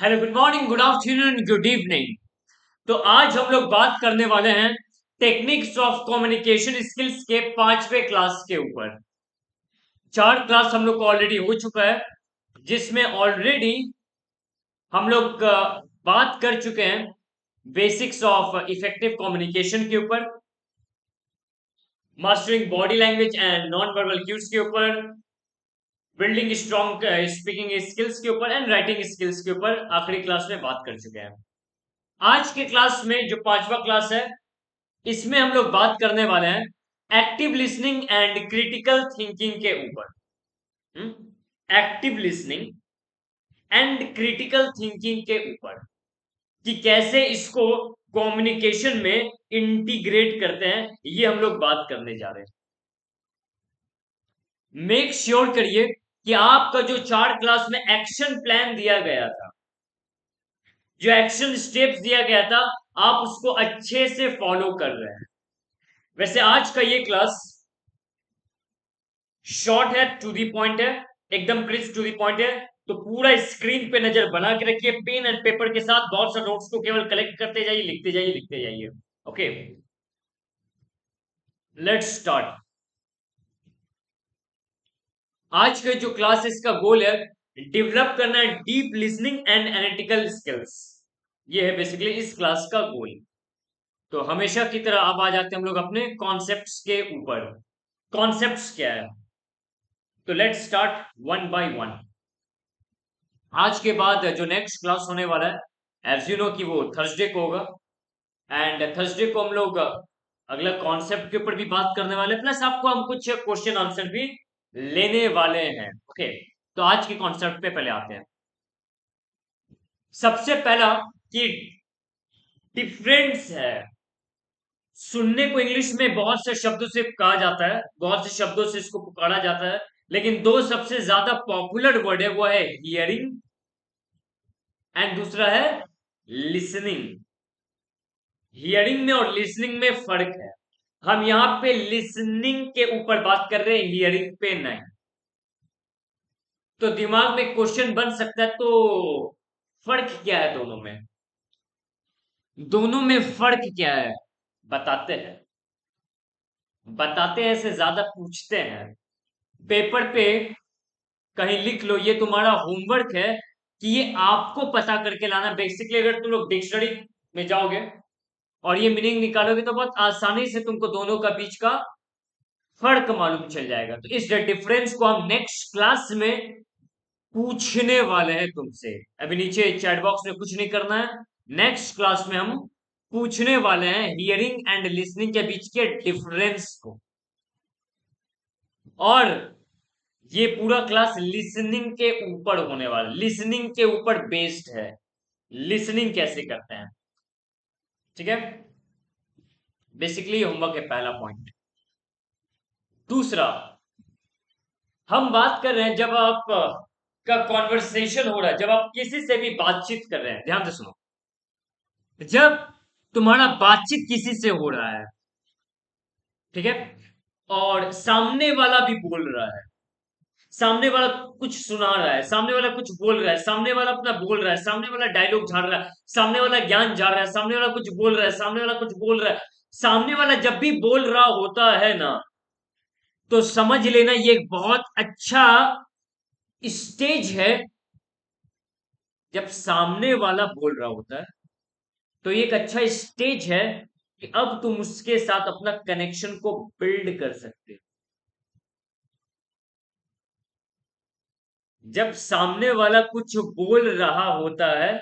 Hello, good morning, good afternoon, good evening. तो आज हम लोग बात करने वाले हैं टेक्निक्स ऑफ कम्युनिकेशन स्किल्स के 5वें क्लास के ऊपर। 4 क्लास हम लोग को ऑलरेडी हो चुका है, जिसमें ऑलरेडी हम लोग बात कर चुके हैं बेसिक्स ऑफ इफेक्टिव कम्युनिकेशन के ऊपर, mastering body language and non verbal cues के ऊपर, बिल्डिंग स्ट्रॉन्ग स्पीकिंग स्किल्स के ऊपर एंड राइटिंग स्किल्स के ऊपर आखिरी क्लास में बात कर चुके हैं। आज के क्लास में जो 5वां क्लास है, इसमें हम लोग बात करने वाले हैं active listening and critical thinking के ऊपर। Active listening and critical thinking के ऊपर कि कैसे इसको कम्युनिकेशन में इंटीग्रेट करते हैं, ये हम लोग बात करने जा रहे हैं। मेक श्योर करिए कि आपका जो 4 क्लास में एक्शन प्लान दिया गया था, जो एक्शन स्टेप्स दिया गया था, आप उसको अच्छे से फॉलो कर रहे हैं। वैसे आज का ये क्लास शॉर्ट है, टू दी पॉइंट है, एकदम क्रिस्प टू दी पॉइंट है। तो पूरा स्क्रीन पे नजर बना के रखिए, पेन एंड पेपर के साथ बहुत सा नोट्स को केवल कलेक्ट करते जाइए, लिखते जाइए, लिखते जाइए। Okay, let's start. आज का जो क्लास है, इसका गोल है डेवलप करना है deep listening and analytical skills. ये है बेसिकली इस क्लास का गोल। तो हमेशा की तरह अब आ जाते हैं हम लोग अपने कॉन्सेप्ट्स के ऊपर। कॉन्सेप्ट्स क्या है, तो let's start one by one. आज के बाद जो नेक्स्ट क्लास होने वाला है, एज यू नो कि वो थर्सडे को होगा। एंड थर्सडे को हम लोग अगला कॉन्सेप्ट के ऊपर भी बात करने वाले हैं, प्लस आपको हम कुछ क्वेश्चन आंसर भी लेने वाले हैं। ओके, तो आज के कॉन्सेप्ट पे पहले आते हैं। सबसे पहला कि डिफरेंस है। सुनने को इंग्लिश में बहुत से शब्दों से कहा जाता है, बहुत से शब्दों से इसको पुकारा जाता है, लेकिन दो सबसे ज्यादा पॉपुलर वर्ड है, वो है हियरिंग एंड दूसरा है लिसनिंग। हियरिंग में और लिसनिंग में फर्क है। हम यहाँ पे लिसनिंग के ऊपर बात कर रहे हैं, हियरिंग पे नहीं। तो दिमाग में क्वेश्चन बन सकता है, तो फर्क क्या है दोनों में? दोनों में फर्क क्या है, बताते हैं। बताते हैं से ज्यादा पूछते हैं। पेपर पे कहीं लिख लो, ये तुम्हारा होमवर्क है कि ये आपको पता करके लाना। बेसिकली अगर तुम लोग डिक्शनरी में जाओगे और ये मीनिंग निकालोगे, तो बहुत आसानी से तुमको दोनों का बीच का फर्क मालूम चल जाएगा। तो इस डिफरेंस को हम नेक्स्ट क्लास में पूछने वाले हैं तुमसे। अभी नीचे चैट बॉक्स में कुछ नहीं करना है, नेक्स्ट क्लास में हम पूछने वाले हैं हियरिंग एंड लिसनिंग के बीच के डिफरेंस को। और ये पूरा क्लास लिसनिंग के ऊपर होने वाला, लिसनिंग के ऊपर बेस्ड है। लिसनिंग कैसे करते हैं, ठीक है। बेसिकली होमवर्क है पहला पॉइंट। दूसरा, हम बात कर रहे हैं जब आप का कॉन्वर्सेशन हो रहा है, जब आप किसी से भी बातचीत कर रहे हैं, ध्यान से सुनो। जब तुम्हारा बातचीत किसी से हो रहा है, ठीक है, और सामने वाला भी बोल रहा है, सामने वाला कुछ सुना रहा है, सामने वाला कुछ बोल रहा है, सामने वाला अपना बोल रहा है, सामने वाला डायलॉग झाड़ रहा है, सामने वाला ज्ञान झाड़ रहा है, सामने वाला कुछ बोल रहा है, सामने वाला कुछ बोल रहा है, सामने वाला जब भी बोल रहा होता है ना, तो समझ लेना ये एक बहुत अच्छा स्टेज है। जब सामने वाला बोल रहा होता है, तो ये एक अच्छा स्टेज है कि अब तुम उसके साथ अपना कनेक्शन को बिल्ड कर सकते हो। जब सामने वाला कुछ बोल रहा होता है,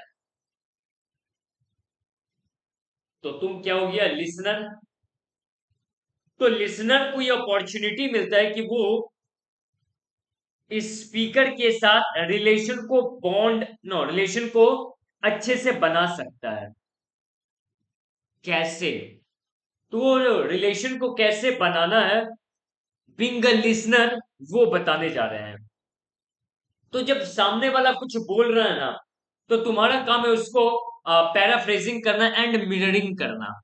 तो तुम क्या हो गया, लिसनर। तो लिसनर को ये अपॉर्चुनिटी मिलता है कि वो स्पीकर के साथ रिलेशन को बॉन्ड, नो, रिलेशन को अच्छे से बना सकता है। कैसे? तो रिलेशन को कैसे बनाना है, बीइंग अ लिसनर, वो बताने जा रहे हैं। तो जब सामने वाला कुछ बोल रहा है ना, तो तुम्हारा काम है उसको पैराफ्रेजिंग करना एंड मिररिंग करना।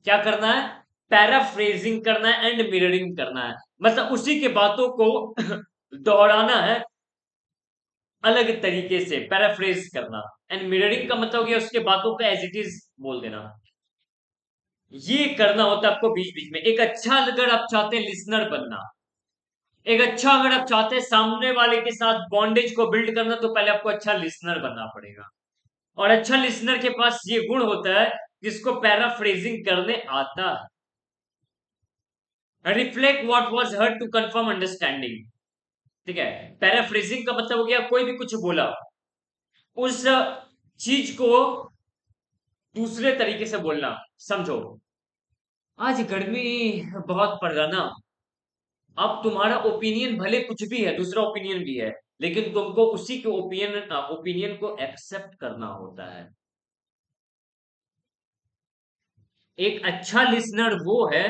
क्या करना है? पैराफ्रेजिंग करना है एंड मिररिंग करना है। मतलब उसी के बातों को दोहराना है अलग तरीके से पैराफ्रेज करना। एंड मिररिंग का मतलब हो गया उसके बातों को एज इट इज बोल देना। ये करना होता है आपको बीच बीच में। एक अच्छा अगर आप चाहते हैं लिसनर बनना, एक अच्छा अगर आप चाहते हैं सामने वाले के साथ बॉन्डेज को बिल्ड करना, तो पहले आपको अच्छा लिसनर बनना पड़ेगा। और अच्छा लिसनर के पास ये गुण होता है जिसको पैराफ्रेजिंग करने आता है। Reflect what was heard to confirm understanding. ठीक है। पैराफ्रेजिंग का मतलब हो गया कोई भी कुछ बोला, उस चीज को दूसरे तरीके से बोलना। समझो, आज गर्मी बहुत पड़ रहा ना। अब तुम्हारा ओपिनियन भले कुछ भी है, दूसरा ओपिनियन भी है, लेकिन तुमको उसी के ओपिनियन को एक्सेप्ट करना होता है। एक अच्छा लिसनर वो है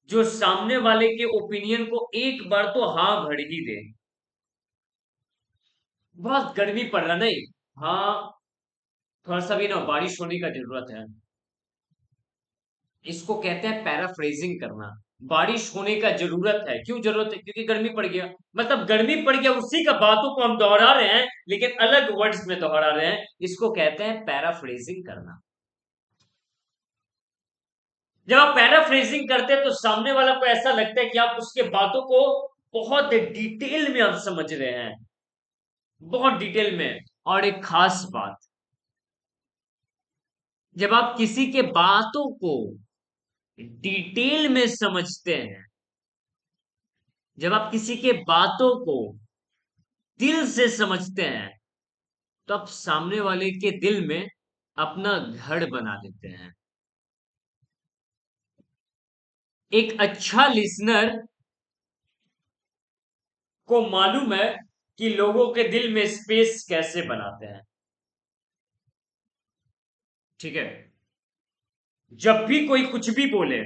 जो सामने वाले के ओपिनियन को एक बार तो हाँ भर ही दे। बहुत गर्मी पड़ रहा नहीं, हाँ थोड़ा सा भी ना बारिश होने का जरूरत है। इसको कहते हैं पैराफ्रेजिंग करना। बारिश होने का जरूरत है, क्यों जरूरत है? क्योंकि गर्मी पड़ गया। मतलब गर्मी पड़ गया, उसी का बातों को हम दोहरा रहे हैं लेकिन अलग वर्ड्स में दोहरा रहे हैं। इसको कहते हैं पैराफ्रेजिंग करना। जब आप पैराफ्रेजिंग करते हैं तो सामने वाला को ऐसा लगता है कि आप उसके बातों को बहुत डिटेल में आप समझ रहे हैं, बहुत डिटेल में। और एक खास बात, जब आप किसी के बातों को डिटेल में समझते हैं, जब आप किसी के बातों को दिल से समझते हैं, तो आप सामने वाले के दिल में अपना घर बना देते हैं। एक अच्छा लिसनर को मालूम है कि लोगों के दिल में स्पेस कैसे बनाते हैं। ठीक है। जब भी कोई कुछ भी बोले,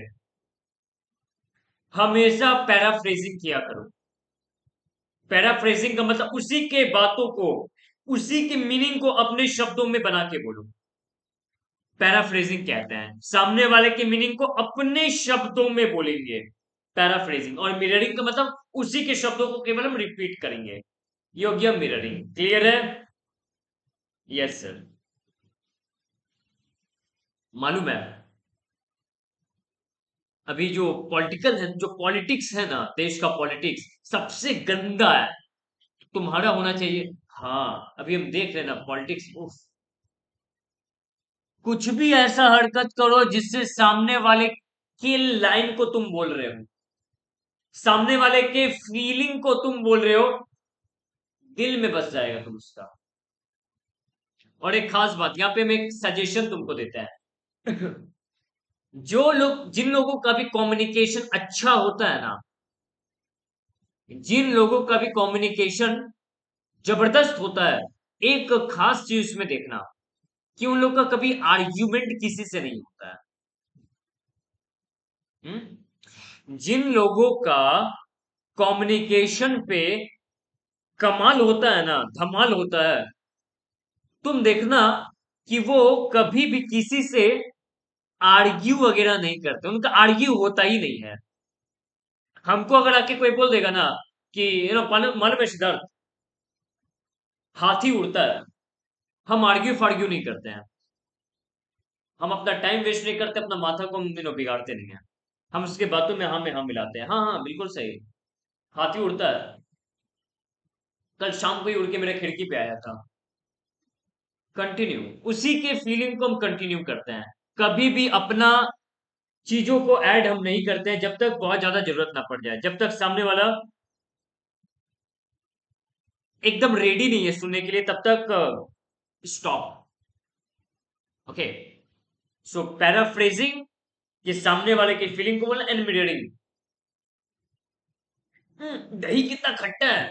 हमेशा पैराफ्रेजिंग किया करो। पैराफ्रेजिंग का मतलब उसी के बातों को, उसी के मीनिंग को अपने शब्दों में बना के बोलो। पैराफ्रेजिंग कहते हैं सामने वाले के मीनिंग को अपने शब्दों में बोलेंगे, पैराफ्रेजिंग। और मिररिंग का मतलब उसी के शब्दों को केवल हम रिपीट करेंगे। योग्य मिररिंग। क्लियर है? Yes sir. मालूम है, अभी जो पॉलिटिकल है, जो पॉलिटिक्स है ना, देश का पॉलिटिक्स सबसे गंदा है। तुम्हारा होना चाहिए। हाँ, अभी हम देख रहे हैं ना पॉलिटिक्स। कुछ भी ऐसा हरकत करो जिससे सामने वाले की लाइन को तुम बोल रहे हो, सामने वाले के फीलिंग को तुम बोल रहे हो, दिल में बस जाएगा तुम उसका। और एक खास बात यहाँ पे हम एक सजेशन तुमको देते हैं। जो लोग, जिन लोगों का भी कम्युनिकेशन अच्छा होता है ना, जिन लोगों का भी कम्युनिकेशन जबरदस्त होता है, एक खास चीज इसमें देखना कि उन लोग का कभी आर्ग्यूमेंट किसी से नहीं होता है। जिन लोगों का कम्युनिकेशन पे कमाल होता है ना, धमाल होता है, तुम देखना कि वो कभी भी किसी से आर्ग्यू वगैरह नहीं करते, उनका आर्ग्यू होता ही नहीं है। हमको अगर आके कोई बोल देगा ना कि मालूम मालूम है सिद्धार्थ, हाथी उड़ता है, हम आर्ग्यू फार्ग्यू नहीं करते हैं। हम अपना टाइम वेस्ट नहीं करते, अपना माथा को हम बिगाड़ते नहीं है। हम उसके बातों में हाँ मिलाते हैं। हाँ हाँ बिल्कुल सही। हाथी उड़ता है। कल शाम को ही उड़ के मेरे खिड़की पे आया था। कंटिन्यू, उसी के फीलिंग को हम कंटिन्यू करते हैं। कभी भी अपना चीजों को ऐड हम नहीं करते हैं जब तक बहुत ज्यादा जरूरत ना पड़ जाए, जब तक सामने वाला एकदम रेडी नहीं है सुनने के लिए, तब तक स्टॉप। ओके। सो पैराफ्रेजिंग, ये सामने वाले की फीलिंग को बोलना। एंड मिररिंग, दही कितना खट्टा है।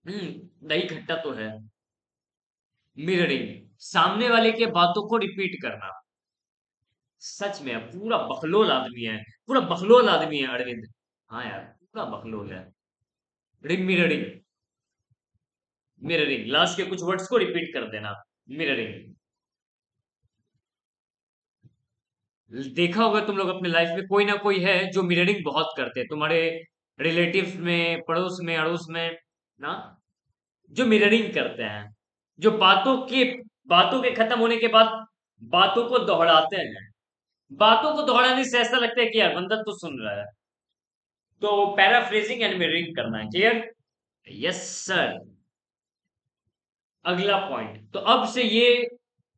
दही खट्टा तो है। मिररिंग, सामने वाले के बातों को रिपीट करना। सच में पूरा बकलोल आदमी है, पूरा बकलोल आदमी है अरविंद। हाँ यार, पूरा बकलोल है। मिररिंग, मिररिंग लास्ट के कुछ वर्ड्स को रिपीट कर देना। मिररिंग। देखा होगा तुम लोग अपने लाइफ में कोई ना कोई है जो मिररिंग बहुत करते हैं, तुम्हारे रिलेटिव्स में, पड़ोस में, अड़ोस में ना। जो मिररिंग करते हैं, जो बातों के खत्म होने के बाद बातों को दोहराते हैं। बातों को दोहराने से ऐसा लगता है कि यार बंदा तो सुन रहा है। तो पैराफ्रेजिंग एंड मिररिंग करना है। क्लियर? Yes sir. अगला पॉइंट, तो अब से ये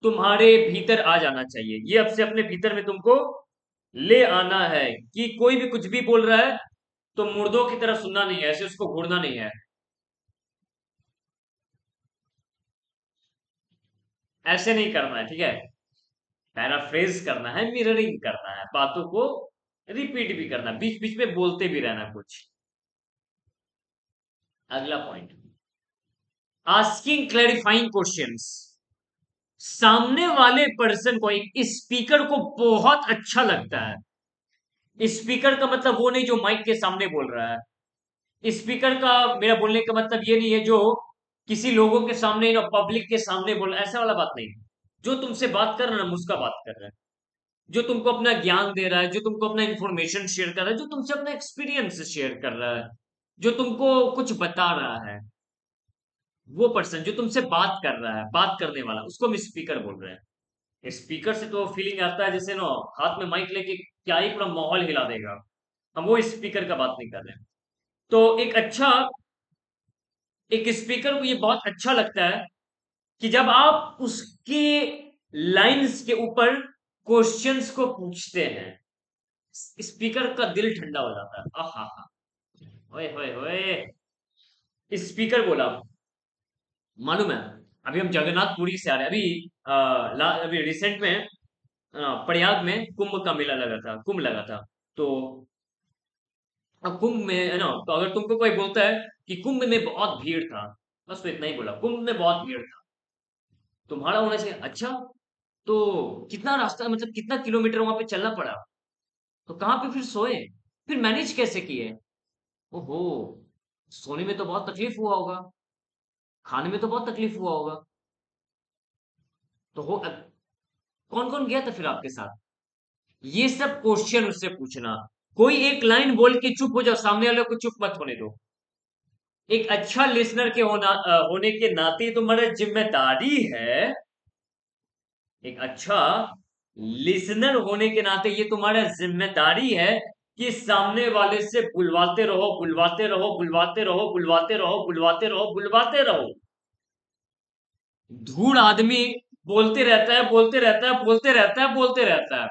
तुम्हारे भीतर आ जाना चाहिए, ये अब से अपने भीतर में तुमको ले आना है कि कोई भी कुछ भी बोल रहा है तो मुर्दों की तरह सुनना नहीं है, ऐसे उसको घूरना नहीं है, ऐसे नहीं करना है। ठीक है? पैराफ्रेज करना है, मिररिंग करना है, बातों को रिपीट भी करना है, बीच बीच में बोलते भी रहना कुछ। अगला पॉइंट, आस्किंग क्लैरिफाइंग क्वेश्चंस। सामने वाले पर्सन को, एक स्पीकर को बहुत अच्छा लगता है, स्पीकर का मतलब वो नहीं जो माइक के सामने बोल रहा है, स्पीकर का मेरा बोलने का मतलब ये नहीं है जो किसी लोगों के सामने या पब्लिक के सामने बोल रहा है, ऐसा वाला बात नहीं। जो तुमसे बात कर रहा है ना, उसका बात कर रहा है, जो तुमको अपना ज्ञान दे रहा है, जो तुमको अपना इंफॉर्मेशन शेयर कर रहा है, जो तुमसे अपना एक्सपीरियंस शेयर कर रहा है, जो तुमको कुछ बता रहा है, वो पर्सन जो तुमसे बात कर रहा है, बात करने वाला, उसको हम स्पीकर बोल रहे हैं। स्पीकर से तो फीलिंग आता है जैसे ना हाथ में माइक लेके क्या ही पूरा माहौल हिला देगा। हम वो स्पीकर का बात नहीं कर रहे हैं। तो एक स्पीकर को ये बहुत अच्छा लगता है कि जब आप उसके लाइंस के ऊपर क्वेश्चंस को पूछते हैं, स्पीकर का दिल ठंडा हो जाता है। आहा हा, ओए होए होए। स्पीकर बोला, मालूम है, अभी हम जगन्नाथपुरी से आ रहे हैं, अभी रिसेंट में प्रयाग में कुंभ का मेला लगा था, कुंभ लगा था। तो अब कुंभ में है ना, तो अगर तुमको कोई बोलता है कि कुंभ में बहुत भीड़ था, बस तो इतना ही बोला, कुंभ में बहुत भीड़ था, तुम्हारा होना चाहिए अच्छा, तो कितना रास्ता, मतलब कितना किलोमीटर वहां पे चलना पड़ा, तो कहाँ पे फिर सोए, फिर मैनेज कैसे किए? ओहो, सोने में तो बहुत तकलीफ हुआ होगा, खाने में तो बहुत तकलीफ हुआ होगा, तो कौन कौन गया था फिर आपके साथ? ये सब क्वेश्चन उससे पूछना। कोई एक लाइन बोल के चुप हो जाओ, सामने वाले को चुप मत होने दो। एक अच्छा लिसनर के होने के नाते ये तुम्हारा जिम्मेदारी है, एक अच्छा लिसनर होने के नाते ये तुम्हारा जिम्मेदारी है कि सामने वाले से बुलवाते रहो, बुलवाते रहो, बुलवाते रहो, बुलवाते रहो, बुलवाते रहो, बुलवाते रहो। धूड़ आदमी बोलते रहता है, बोलते रहता है, बोलते रहता है, बोलते रहता है।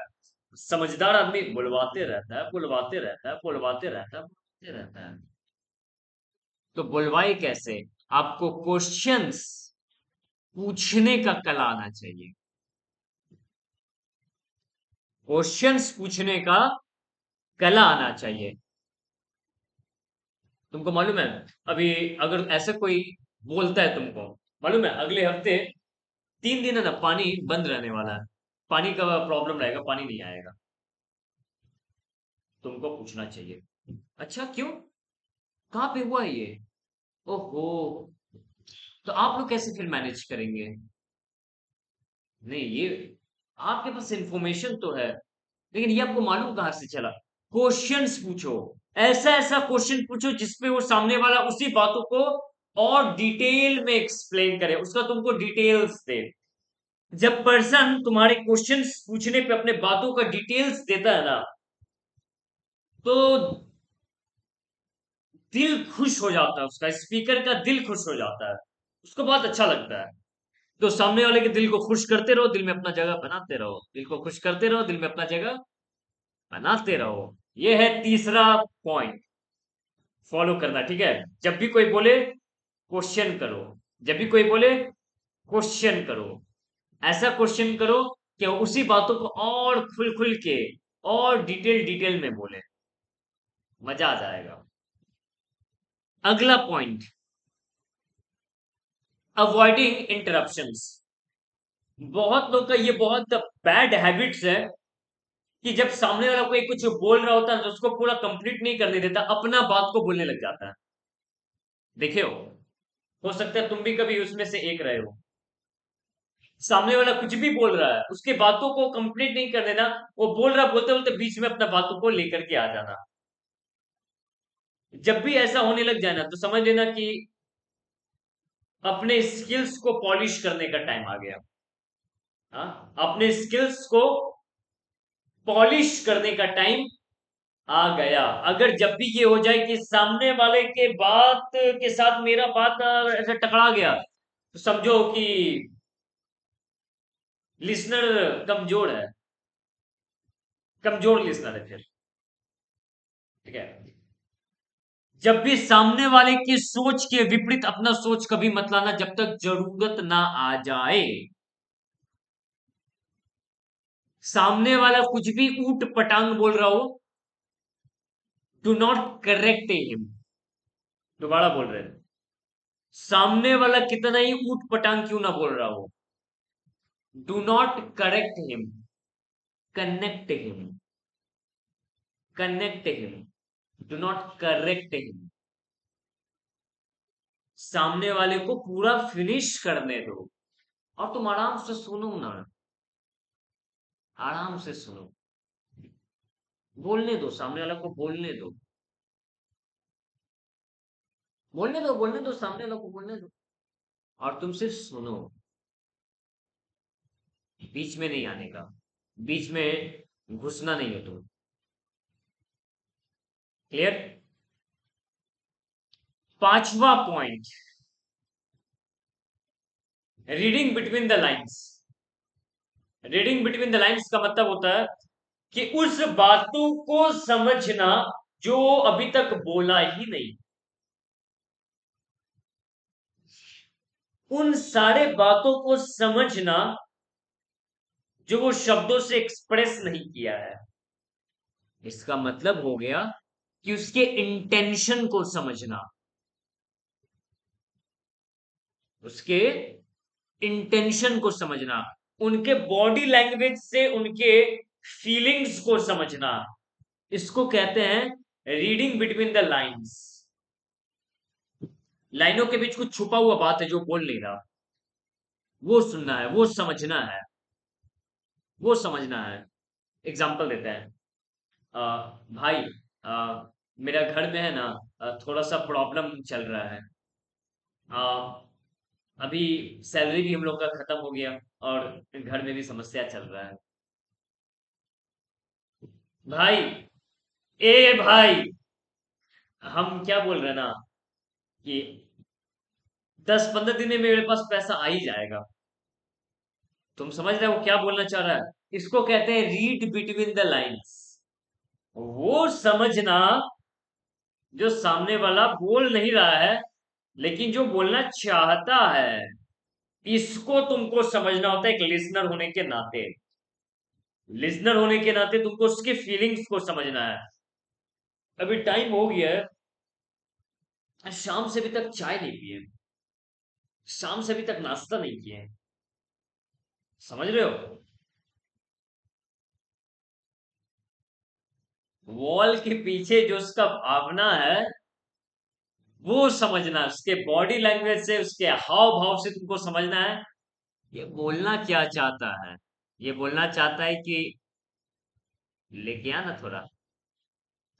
समझदार आदमी बुलवाते रहता है, बुलवाते रहता है, बुलवाते रहता है, बुलवाते रहता है। तो बुलवाए कैसे? आपको क्वेश्चंस पूछने का कला आना चाहिए, क्वेश्चंस पूछने का कला आना चाहिए। तुमको मालूम है, अभी अगर ऐसा कोई बोलता है तुमको, मालूम है अगले हफ्ते 3 दिन है ना पानी बंद रहने वाला है, पानी का प्रॉब्लम रहेगा, पानी नहीं आएगा, तुमको पूछना चाहिए अच्छा क्यों, कहाँ पे हुआ ये, ओहो, तो आप लोग कैसे फिर मैनेज करेंगे? नहीं ये आपके पास इंफॉर्मेशन तो है, लेकिन ये आपको मालूम कहाँ से चला? क्वेश्चंस पूछो, ऐसा ऐसा क्वेश्चन पूछो जिसपे वो सामने वाला उसी बातों को और डिटेल में एक्सप्लेन करे, उसका तुमको डिटेल्स दे। जब पर्सन तुम्हारे क्वेश्चंस पूछने पे अपने बातों का डिटेल्स देता है ना, तो दिल खुश हो जाता है, उसका स्पीकर का दिल खुश हो जाता है, उसको बहुत अच्छा लगता है। तो सामने वाले के दिल को खुश करते रहो, दिल में अपना जगह बनाते रहो, दिल को खुश करते रहो, दिल में अपना जगह बनाते रहो। ये है तीसरा पॉइंट, फॉलो करना। ठीक है? जब भी कोई बोले क्वेश्चन करो, जब भी कोई बोले क्वेश्चन करो, ऐसा क्वेश्चन करो कि वो उसी बातों को और खुल खुल के और डिटेल डिटेल में बोले, मजा आ जाएगा। अगला पॉइंट, अवॉइडिंग इंटरप्शंस। बहुत लोग का ये बहुत बैड हैबिट्स है कि जब सामने वाला कोई कुछ बोल रहा होता है तो उसको पूरा कंप्लीट नहीं करने देता, अपना बात को बोलने लग जाता है। देखे हो सकता है तुम भी कभी उसमें से एक रहे हो। सामने वाला कुछ भी बोल रहा है, उसके बातों को कंप्लीट नहीं कर देना, वो बोल रहा बोलते बोलते बीच में अपना बातों को लेकर के आ जाना। जब भी ऐसा होने लग जाए ना, तो समझ लेना कि अपने स्किल्स को पॉलिश करने का टाइम आ गया। हाँ, अपने स्किल्स को पॉलिश करने का टाइम आ गया। अगर जब भी ये हो जाए कि सामने वाले के बात के साथ मेरा बात ऐसे टकरा गया, तो समझो कि लिसनर कमजोर है, कमजोर लिसनर है फिर। ठीक है। जब भी सामने वाले की सोच के विपरीत अपना सोच कभी मत लाना जब तक जरूरत ना आ जाए। सामने वाला कुछ भी ऊट पटांग बोल रहा हो, डू नॉट करेक्ट हिम। दोबारा बोल रहे हैं, सामने वाला कितना ही ऊट पटांग क्यों ना बोल रहा हो, do not correct him, connect him, connect him, do not correct him. सामने वाले को पूरा फिनिश करने दो और तुम आराम से सुनो ना, आराम से सुनो, बोलने दो, सामने वाले को बोलने दो, बोलने दो, बोलने दो, सामने वाले को बोलने दो और तुम सिर्फ सुनो, बीच में नहीं आने का, बीच में घुसना नहीं है तुम। क्लियर? पांचवा point, reading between the lines. Reading between the lines का मतलब होता है कि उस बातों को समझना जो अभी तक बोला ही नहीं, उन सारे बातों को समझना जो वो शब्दों से एक्सप्रेस नहीं किया है। इसका मतलब हो गया कि उसके इंटेंशन को समझना, उसके इंटेंशन को समझना, उनके बॉडी लैंग्वेज से उनके फीलिंग्स को समझना, इसको कहते हैं रीडिंग बिटवीन द लाइंस। लाइनों के बीच कुछ छुपा हुआ बात है जो बोल नहीं रहा, वो सुनना है, वो समझना है, वो समझना है। एग्जाम्पल देते हैं, भाई, मेरा घर में है ना, थोड़ा सा प्रॉब्लम चल रहा है। अ, अभी सैलरी भी हम लोग का खत्म हो गया और घर में भी समस्या चल रहा है। भाई, ए भाई, हम क्या बोल रहे हैं ना कि 10-15 दिन में मेरे पास पैसा आ ही जाएगा। तुम समझ रहे हो वो क्या बोलना चाह रहा है? इसको कहते हैं रीड बिटवीन द लाइंस। वो समझना जो सामने वाला बोल नहीं रहा है लेकिन जो बोलना चाहता है, इसको तुमको समझना होता है एक लिसनर होने के नाते। लिसनर होने के नाते तुमको उसकी फीलिंग्स को समझना है। अभी टाइम हो गया है, शाम से अभी तक चाय नहीं पिए, शाम से अभी तक नाश्ता नहीं किए, समझ रहे हो? वॉल के पीछे जो उसका भावना है वो समझना, उसके बॉडी लैंग्वेज से, उसके हाव भाव से तुमको समझना है ये बोलना क्या चाहता है। ये बोलना चाहता है कि लेके आना थोड़ा,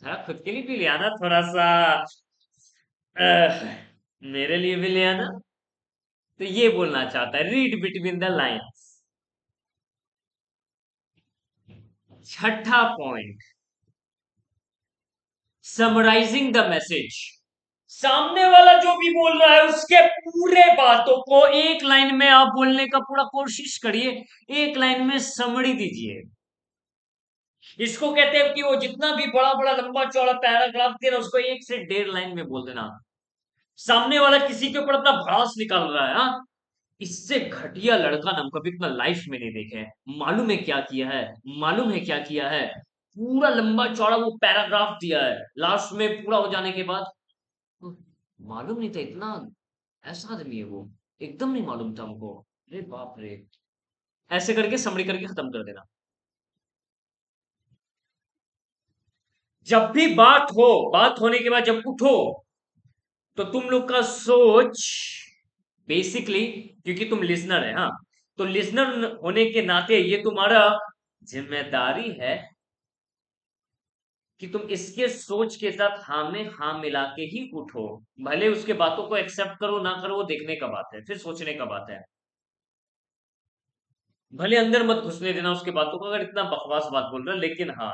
थोड़ा खुद के लिए भी ले आना थोड़ा सा, अह, मेरे लिए भी ले आना। तो ये बोलना चाहता है रीड बिटवीन द लाइंस। छठा पॉइंट, समराइजिंग द मैसेज। सामने वाला जो भी बोल रहा है उसके पूरे बातों को एक लाइन में आप बोलने का पूरा कोशिश करिए, एक लाइन में समरी दीजिए। इसको कहते हैं कि वो जितना भी बड़ा बड़ा लंबा चौड़ा पैराग्राफ दिया ना उसको 1 से 1.5 लाइन में बोल देना। सामने वाला किसी के ऊपर अपना भड़ास निकाल रहा है, हाँ, इससे घटिया लड़का ना हम कभी अपना लाइफ में नहीं देखे हैं। मालूम है क्या किया है, मालूम है क्या किया है, पूरा लंबा चौड़ा वो पैराग्राफ दिया है, लास्ट में पूरा हो जाने के बाद मालूम नहीं था इतना ऐसा आदमी है वो, एकदम नहीं मालूम था हमको, अरे बाप रे। ऐसे करके समरी करके खत्म कर देना। जब भी बात हो, बात होने के बाद जब उठो तो तुम लोग का सोच बेसिकली, क्योंकि तुम लिसनर है, हाँ, तो लिसनर होने के नाते ये तुम्हारा जिम्मेदारी है कि तुम इसके सोच के साथ हाँ में हाँ मिला के ही उठो। भले उसके बातों को एक्सेप्ट करो ना करो, वो देखने का बात है, फिर सोचने का बात है। भले अंदर मत घुसने देना उसके बातों को, अगर इतना बकवास बात बोल रहा है, लेकिन हाँ,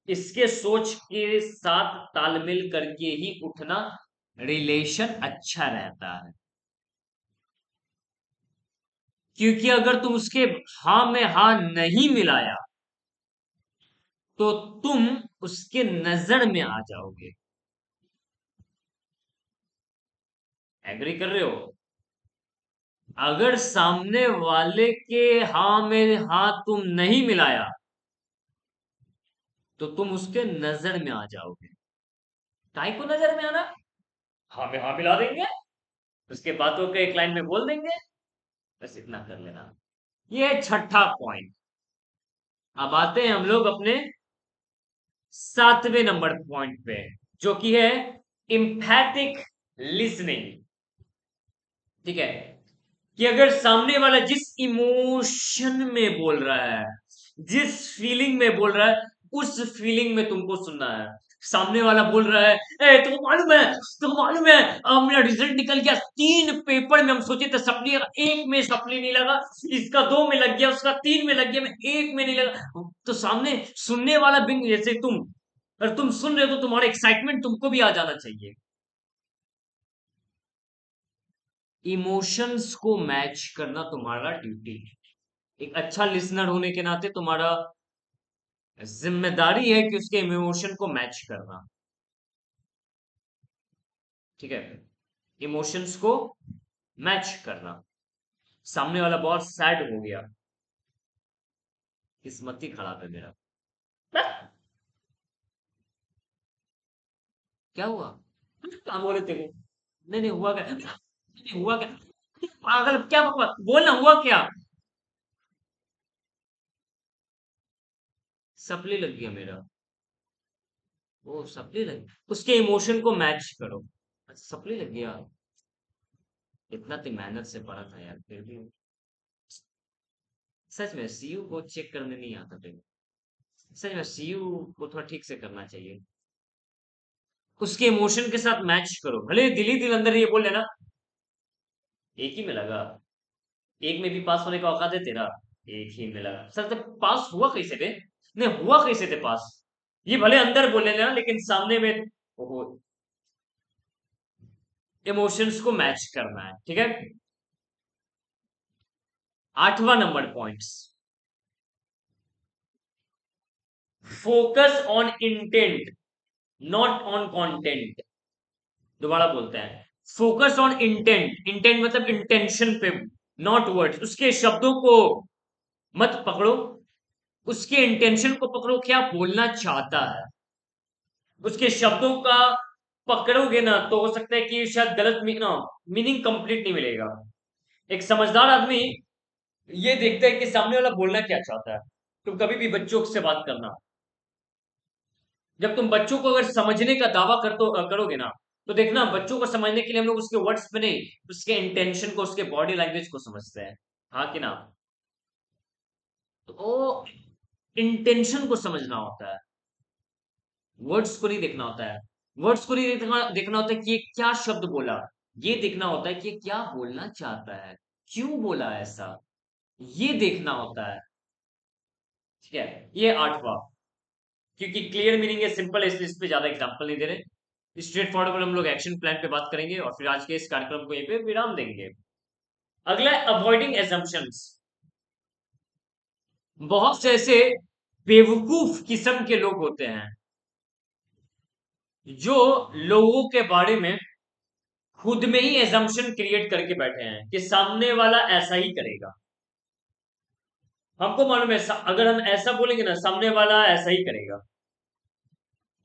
इसके सोच के साथ तालमेल करके ही उठना, रिलेशन अच्छा रहता है। क्योंकि अगर तुम उसके हाँ में हाँ नहीं मिलाया तो तुम उसके नजर में आ जाओगे। एग्री कर रहे हो? अगर सामने वाले के हाँ में हाँ तुम नहीं मिलाया तो तुम उसके नजर में आ जाओगे। काय को नजर में आना? हाँ में हाँ मिला देंगे, उसके बातों के एक लाइन में बोल देंगे, बस इतना कर लेना। ये है छठा पॉइंट। अब आते हैं हम लोग अपने 7वें नंबर पॉइंट पे, जो कि है इम्पैथिक लिसनिंग। ठीक है, कि अगर सामने वाला जिस इमोशन में बोल रहा है, जिस फीलिंग में बोल रहा है, उस फीलिंग में तुमको सुनना है। सामने वाला बोल रहा है, ए तुमको मालूम है, तुमको मालूम है, अब मेरा रिजल्ट निकल गया, 3 पेपर में हम सोचे थे सप्ली, एक में सप्ली नहीं लगा, इसका 2 में लग गया, उसका 3 में लग गया, मैं एक में नहीं लगा। तो सामने सुनने वाला बिंग, जैसे तुम, अगर तुम सुन रहे हो तो तुम्हारा एक्साइटमेंट तुमको भी आ जाना चाहिए। इमोशंस को मैच करना तुम्हारा ड्यूटी है। एक अच्छा लिसनर होने के नाते तुम्हारा जिम्मेदारी है कि उसके इमोशन को मैच करना। ठीक है, इमोशंस को मैच करना। सामने वाला बहुत सैड हो गया, किस्मत ही खराब है मेरा। बस, क्या हुआ? क्या बोले तेरे? नहीं नहीं हुआ क्या? नहीं हुआ क्या? पागल, क्या बकवास बोलना, हुआ क्या? सप्ली लग गया मेरा। वो सप्ली लग, उसके इमोशन को मैच करो। अच्छा, सप्ली लग गया? इतना तो मेहनत से पढ़ा था यार, फिर भी। सच में सीयू को चेक करने नहीं आता फिर। सच में सीयू को थोड़ा ठीक से करना चाहिए। उसके इमोशन के साथ मैच करो, भले दिल ही दिल अंदर ये बोल लेना, एक ही में लगा, एक में भी पास होने का औकात है तेरा, एक ही में लगा। सर तो पास हुआ कैसे थे? नहीं हुआ कैसे थे पास? ये भले अंदर बोल लेना, लेकिन सामने में ओहो, इमोशंस को मैच करना है। ठीक है, 8वां number points, focus on intent, not on content. दोबारा बोलते हैं, फोकस ऑन इंटेंट, इंटेंट मतलब इंटेंशन पे, नॉट वर्ड्स। उसके शब्दों को मत पकड़ो, उसके इंटेंशन को पकड़ो, क्या बोलना चाहता है। उसके शब्दों का पकड़ोगे ना तो हो सकता है कि शायद गलत मीनिंग कंप्लीट नहीं मिलेगा। एक समझदार आदमी ये देखता है कि सामने वाला बोलना क्या चाहता है। तुम कभी भी बच्चों से बात करना, जब तुम बच्चों को अगर समझने का दावा करोगे ना, तो देखना बच्चों को समझने के लिए हम लोग उसके वर्ड्स पे नहीं, उसके इंटेंशन को, उसके बॉडी लैंग्वेज को समझते हैं। हाँ कि ना? तो इंटेंशन को समझना होता है, वर्ड्स को नहीं देखना होता है। वर्ड्स को नहीं देखना होता है कि ये क्या शब्द बोला, ये देखना होता है कि ये क्या बोलना चाहता है, क्यों बोला ऐसा, ये देखना होता है। ठीक है, ये 8वां। क्योंकि क्लियर मीनिंग है, सिंपल है, इसलिए इस पे ज्यादा एग्जांपल नहीं दे रहे। स्ट्रेट फॉरवर्ड हम लोग एक्शन प्लान पे बात करेंगे और फिर आज के इस कार्यक्रम को यहीं पे विराम देंगे। अगला है अवॉइडिंग एजम्पशंस। बहुत से ऐसे बेवकूफ किस्म के लोग होते हैं जो लोगों के बारे में खुद में ही एजम्पशन क्रिएट करके बैठे हैं कि सामने वाला ऐसा ही करेगा। हमको मालूम है अगर हम ऐसा बोलेंगे ना, सामने वाला ऐसा ही करेगा।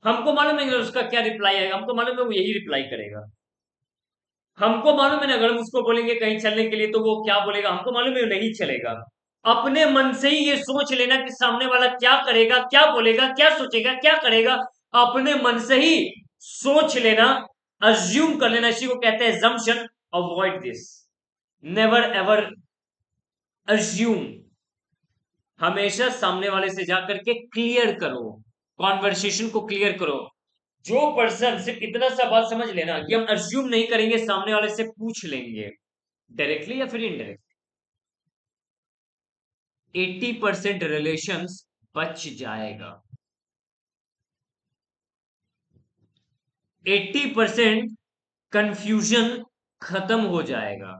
हमको मालूम है कि उसका क्या रिप्लाई आएगा, हमको मालूम है वो यही रिप्लाई करेगा। हमको मालूम है ना, अगर हम उसको बोलेंगे कहीं चलने के लिए तो वो क्या बोलेगा, हमको मालूम है वो नहीं चलेगा। अपने मन से ही ये सोच लेना कि सामने वाला क्या करेगा, क्या बोलेगा, क्या सोचेगा, क्या करेगा। अपने मन से ही सोच लेना, अज्यूम कर लेना, इसी को कहते हैं assumption। Avoid this, never ever assume. हमेशा सामने वाले से जाकर के क्लियर करो, कॉन्वर्सेशन को क्लियर करो। जो पर्सन सिर्फ इतना सा बात समझ लेना कि हम अज्यूम नहीं करेंगे, सामने वाले से पूछ लेंगे डायरेक्टली या फिर इनडायरेक्ट, 80% रिलेशंस बच जाएगा। 80% कंफ्यूजन खत्म हो जाएगा।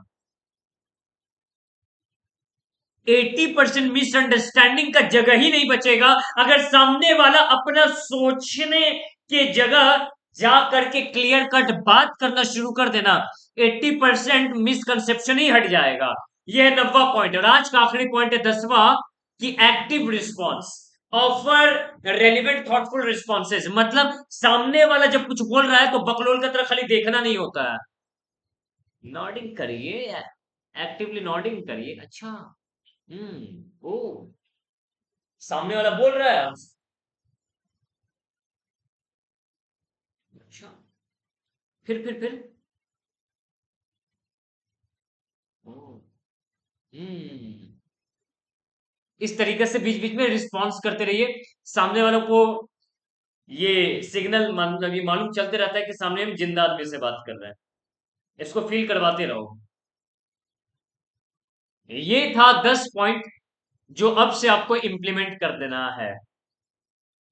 80% मिसअंडरस्टैंडिंग का जगह ही नहीं बचेगा अगर सामने वाला अपना सोचने के जगह जा करके क्लियर कट बात करना शुरू कर देना। 80% मिसकंसेप्शन ही हट जाएगा। यह है 90वां पॉइंट। और आज का आखिरी पॉइंट है 10वां, कि active response, offer relevant thoughtful responses. मतलब सामने वाला जब कुछ बोल रहा है तो बकलोल की तरह खाली देखना नहीं होता है, नॉडिंग करिए, एक्टिवली नॉडिंग करिए। अच्छा, ओ, सामने वाला बोल रहा है, अच्छा, फिर ओ, हम्म, इस तरीके से बीच बीच में रिस्पॉन्स करते रहिए। सामने वालों को ये सिग्नल मतलब ये मालूम चलते रहता है कि सामने हम जिंदा आदमी से बात कर रहे हैं, इसको फील करवाते रहो। ये था 10 पॉइंट जो अब से आपको इंप्लीमेंट कर देना है।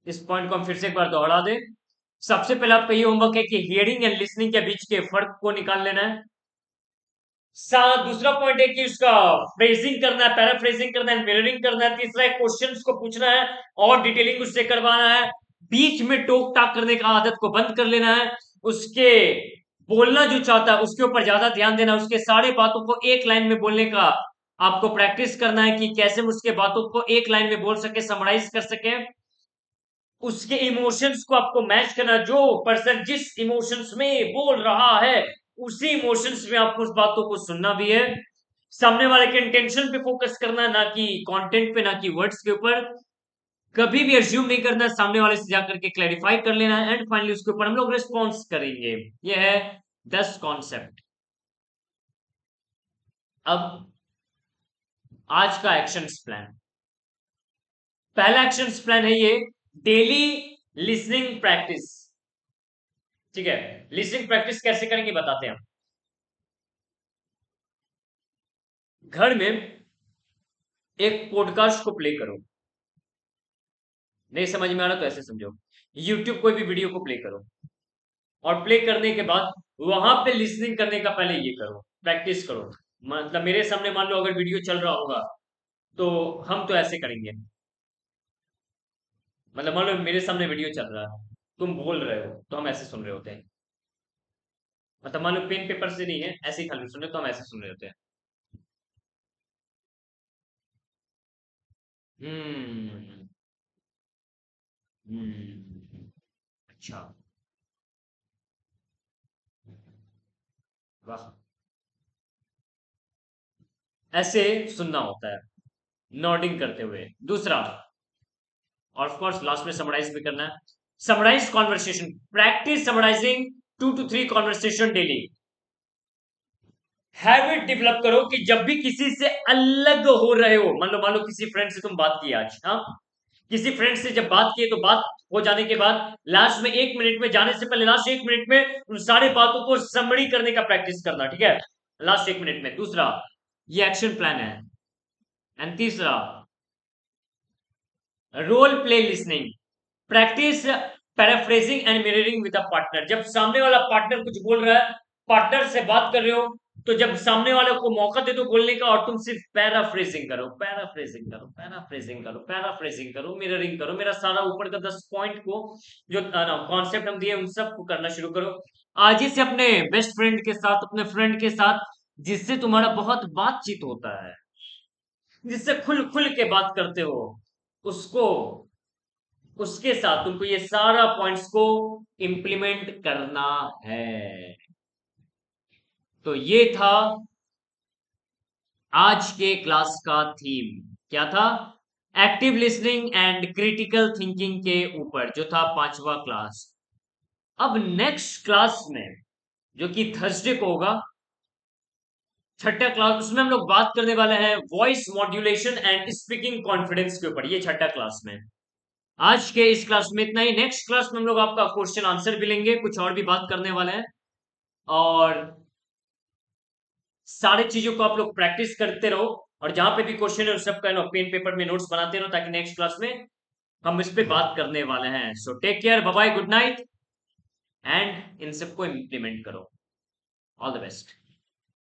इस पॉइंट को हम फिर से एक बार दोहरा दें। सबसे पहले आपका ये होमवर्क है कि हियरिंग एंड लिसनिंग के बीच के फर्क को निकाल लेना है। दूसरा पॉइंट है कि उसका फ्रेजिंग करना है, पैराफ्रेजिंग करना है, मिररिंग करना है। तीसरा है क्वेश्चंस को पूछना है और डिटेलिंग उससे करवाना है। बीच में टोक टाक करने का आदत को बंद कर लेना है। उसके बोलना जो चाहता है उसके ऊपर ज्यादा ध्यान देना, उसके सारे बातों को एक लाइन में बोलने का आपको प्रैक्टिस करना है कि कैसे हम उसके बातों को एक लाइन में बोल सके, समराइज कर सके। उसके इमोशंस को आपको मैच करना, जो पर्सन जिस इमोशंस में बोल रहा है उसी इमोशंस में आपको उस बातों को सुनना भी है। सामने वाले के इंटेंशन पे फोकस करना, ना कि कंटेंट पे, ना कि वर्ड्स के ऊपर। कभी भी अज्यूम नहीं करना, सामने वाले से जाकर के क्लैरिफाई कर लेना है। एंड फाइनली उसके ऊपर हम लोग रिस्पॉन्स करेंगे। ये है 10 कॉन्सेप्ट। अब आज का एक्शन प्लान। पहला एक्शन प्लान है ये, डेली लिसनिंग प्रैक्टिस। ठीक है, लिसनिंग प्रैक्टिस कैसे करेंगे बताते हैं। घर में एक पॉडकास्ट को प्ले करो। नहीं समझ में आ रहा तो ऐसे समझो, यूट्यूब कोई भी वीडियो को प्ले करो और प्ले करने के बाद वहां पे लिसनिंग करने का पहले ये करो, प्रैक्टिस करो। मतलब मेरे सामने मान लो अगर वीडियो चल रहा होगा तो हम तो ऐसे करेंगे। मतलब मान लो मेरे सामने वीडियो चल रहा है, तुम बोल रहे हो तो हम ऐसे सुन रहे होते हैं। मतलब मान लो पेन पेपर से नहीं है, ऐसे ही खाली सुन रहे हो तो हम ऐसे सुन रहे होते हैं। हम्म, अच्छा, वाह, ऐसे सुनना होता है, नॉडिंग करते हुए। दूसरा, और ऑफ कोर्स लास्ट में समराइज भी करना है। Summarise conversation, practice summarising 2 to 3 conversation daily. Habit develop करो कि जब भी किसी से अलग हो रहे हो, मान लो किसी फ्रेंड से तुम बात की आज, हाँ, किसी फ्रेंड से जब बात की तो बात हो जाने के बाद लास्ट में 1 मिनट में जाने से पहले लास्ट 1 मिनट में उन सारे बातों को समरी करने का प्रैक्टिस करना। ठीक है, लास्ट 1 मिनट में। दूसरा, ये एक्शन प्लान है। एंड तीसरा, role play listening, practice paraphrasing and mirroring with a partner. जब सामने वाला पार्टनर कुछ बोल रहा है, पार्टनर से बात कर रहे हो, तो जब सामने वाले को मौका दे दो बोलने का और तुम सिर्फ पैराफ्रेजिंग करो, पैराफ्रेजिंग करो, पैराफ्रेजिंग करो, पैराफ्रेजिंग करो, मिररिंग करो। मेरा सारा ऊपर का 10 पॉइंट को जो कॉन्सेप्ट हम दिए उन सब को करना शुरू करो। आज ही से अपने बेस्ट फ्रेंड के साथ, अपने फ्रेंड के साथ जिससे तुम्हारा बहुत बातचीत होता है, जिससे खुल खुल के बात करते हो, उसको, उसके साथ तुमको ये सारा पॉइंट्स को इंप्लीमेंट करना है। तो ये था आज के क्लास का थीम। क्या था? Active listening and critical thinking के ऊपर जो था 5वां क्लास। अब नेक्स्ट क्लास में, जो कि थर्सडे को होगा, छठा क्लास, उसमें हम लोग बात करने वाले हैं voice modulation and speaking confidence के ऊपर। ये छठा क्लास में। आज के इस क्लास में इतना ही। नेक्स्ट क्लास में हम लोग आपका क्वेश्चन आंसर भी लेंगे, कुछ और भी बात करने वाले हैं, और सारी चीजों को आप लोग प्रैक्टिस करते रहो, और जहां पे भी क्वेश्चन है उस सब का पेन पेपर में नोट्स बनाते रहो, ताकि नेक्स्ट क्लास में हम इस पे बात करने वाले हैं। So take care, bye bye, good night, and इन सबको इम्प्लीमेंट करो। All the best.